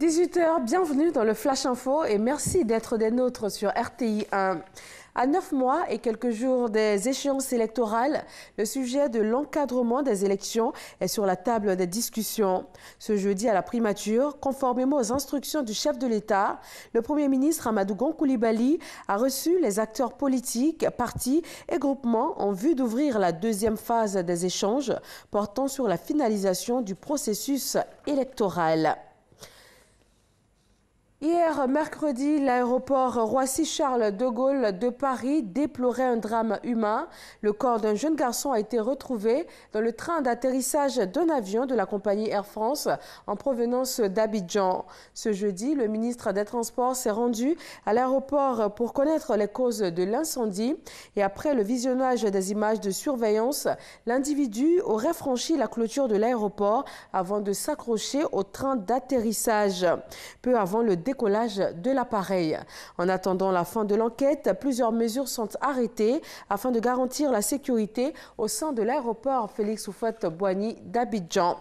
18h, bienvenue dans le Flash Info et merci d'être des nôtres sur RTI 1. À 9 mois et quelques jours des échéances électorales, le sujet de l'encadrement des élections est sur la table des discussions. Ce jeudi à la primature, conformément aux instructions du chef de l'État, le Premier ministre Amadou Gon Coulibaly a reçu les acteurs politiques, partis et groupements en vue d'ouvrir la deuxième phase des échanges portant sur la finalisation du processus électoral. Hier, mercredi, l'aéroport Roissy-Charles de Gaulle de Paris déplorait un drame humain. Le corps d'un jeune garçon a été retrouvé dans le train d'atterrissage d'un avion de la compagnie Air France en provenance d'Abidjan. Ce jeudi, le ministre des Transports s'est rendu à l'aéroport pour connaître les causes de l'incendie. Et après le visionnage des images de surveillance, l'individu aurait franchi la clôture de l'aéroport avant de s'accrocher au train d'atterrissage. Peu avant le décollage de l'appareil. En attendant la fin de l'enquête, plusieurs mesures sont arrêtées afin de garantir la sécurité au sein de l'aéroport Félix Houphouët-Boigny d'Abidjan.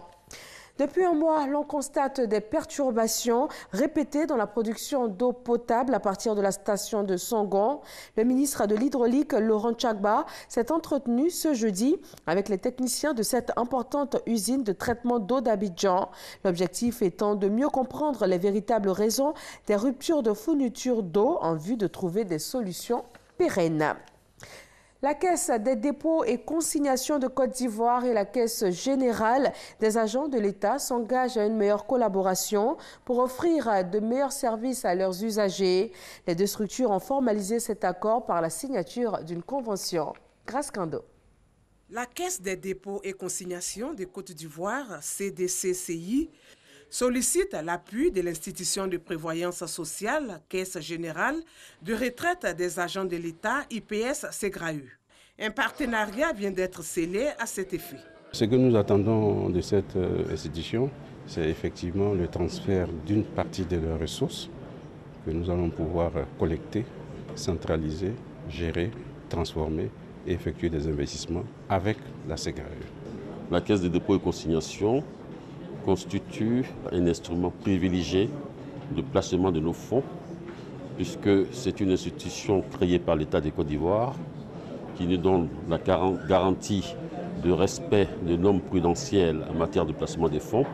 Depuis un mois, l'on constate des perturbations répétées dans la production d'eau potable à partir de la station de Songon. Le ministre de l'Hydraulique, Laurent Tchagba, s'est entretenu ce jeudi avec les techniciens de cette importante usine de traitement d'eau d'Abidjan. L'objectif étant de mieux comprendre les véritables raisons des ruptures de fourniture d'eau en vue de trouver des solutions pérennes. La Caisse des dépôts et consignations de Côte d'Ivoire et la Caisse générale des agents de l'État s'engagent à une meilleure collaboration pour offrir de meilleurs services à leurs usagers. Les deux structures ont formalisé cet accord par la signature d'une convention. Grâce Kando. La Caisse des dépôts et consignations de Côte d'Ivoire, CDCCI, sollicite l'appui de l'institution de prévoyance sociale, Caisse générale de retraite des agents de l'État, IPS Ségrae. Un partenariat vient d'être scellé à cet effet. Ce que nous attendons de cette institution, c'est effectivement le transfert d'une partie de leurs ressources que nous allons pouvoir collecter, centraliser, gérer, transformer et effectuer des investissements avec la Ségrae. La Caisse des dépôts et consignations constitue un instrument privilégié de placement de nos fonds, puisque c'est une institution créée par l'État de Côte d'Ivoire qui nous donne la garantie de respect des normes prudentielles en matière de placement des fonds.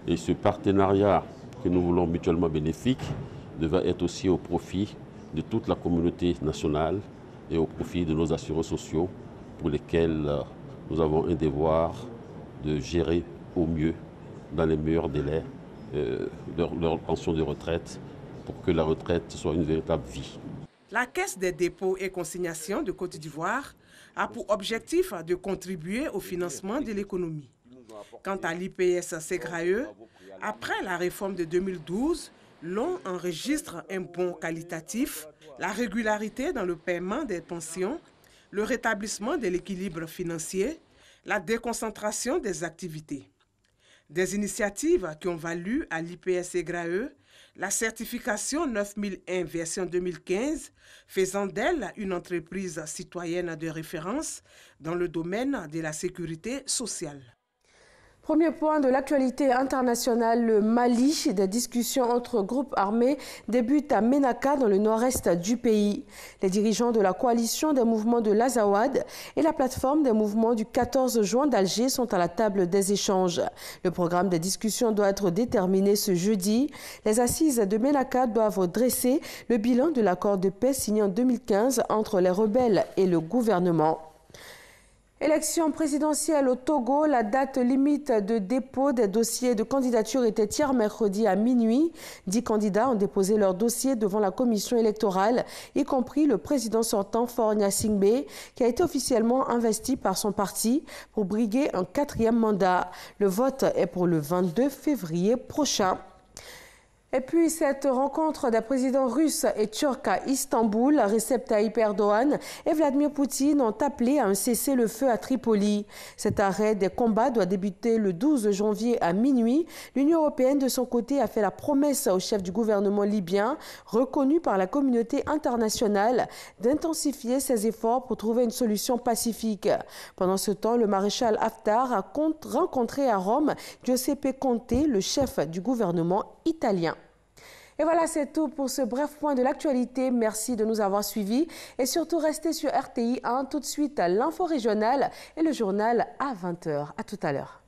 Et ce partenariat que nous voulons mutuellement bénéfique devra être aussi au profit de toute la communauté nationale et au profit de nos assureurs sociaux pour lesquels nous avons un devoir de gérer au mieux, dans les meilleurs délais, leur pension de retraite pour que la retraite soit une véritable vie. La Caisse des dépôts et consignations de Côte d'Ivoire a pour objectif de contribuer au financement de l'économie. Quant à l'IPS Ségrae, après la réforme de 2012, l'on enregistre un bond qualitatif, la régularité dans le paiement des pensions, le rétablissement de l'équilibre financier, la déconcentration des activités. Des initiatives qui ont valu à l'IPS Ségrae la certification 9001 version 2015, faisant d'elle une entreprise citoyenne de référence dans le domaine de la sécurité sociale. Premier point de l'actualité internationale, le Mali. Des discussions entre groupes armés débutent à Ménaka, dans le nord-est du pays. Les dirigeants de la coalition des mouvements de l'Azawad et la plateforme des mouvements du 14 juin d'Alger sont à la table des échanges. Le programme des discussions doit être déterminé ce jeudi. Les assises de Ménaka doivent dresser le bilan de l'accord de paix signé en 2015 entre les rebelles et le gouvernement. Élection présidentielle au Togo, la date limite de dépôt des dossiers de candidature était hier mercredi à minuit. 10 candidats ont déposé leur dossier devant la commission électorale, y compris le président sortant Faure Gnassingbé, qui a été officiellement investi par son parti pour briguer un 4e mandat. Le vote est pour le 22 février prochain. Et puis cette rencontre des présidents russes et turcs à Istanbul, Recep Tayyip Erdogan et Vladimir Poutine ont appelé à un cessez-le-feu à Tripoli. Cet arrêt des combats doit débuter le 12 janvier à minuit. L'Union européenne de son côté a fait la promesse au chef du gouvernement libyen, reconnu par la communauté internationale, d'intensifier ses efforts pour trouver une solution pacifique. Pendant ce temps, le maréchal Haftar a rencontré à Rome Giuseppe Conte, le chef du gouvernement italien. Et voilà, c'est tout pour ce bref point de l'actualité. Merci de nous avoir suivis et surtout restez sur RTI 1. Tout de suite, l'info régionale et le journal à 20h. À tout à l'heure.